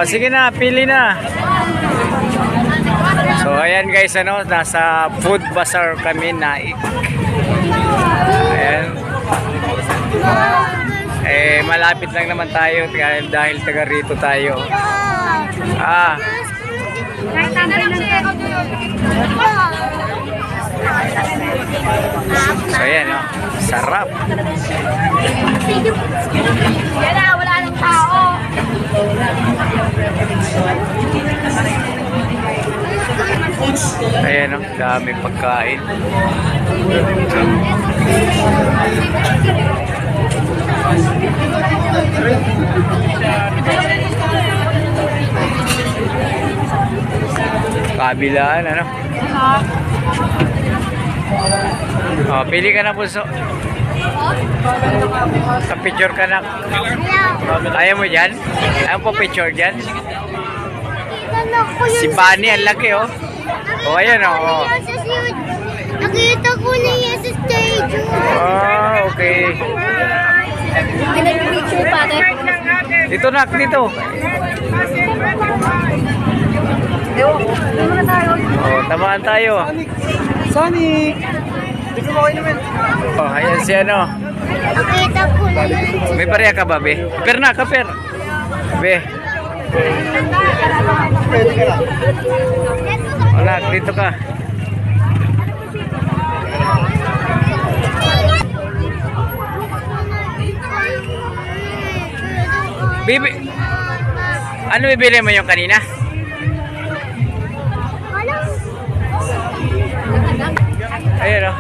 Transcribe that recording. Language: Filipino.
Sige na, pili na. So ayan guys, ano, nasa food bazaar kami na. Ayan. Malapit lang naman tayo dahil taga rito tayo. So ayan, oh, sarap. Yan na, wala nang tao. Ayan, oh, dami pagkain. Kabilaan, ano? Oh, pili ka na, puso. Picture ka na. Ayaw mo dyan? Ayaw po picture dyan? Si Bunny, ang laki, oh. Oh, ayan, oh. Nakita ko na yan sa stage. Oh, okay. Pinag-picture pa rin. Dito na, dito. Oh, tamaan tayo. Sonic! Dito mo kayo naman. Oh, ayan si ano. Nakita ko na yan. May barya ka ba, be? Per na, kaper. Be. Pwede ka lang. Wala, dito ka. Bibi, ano bibili mo yung kanina? Ayan, oh.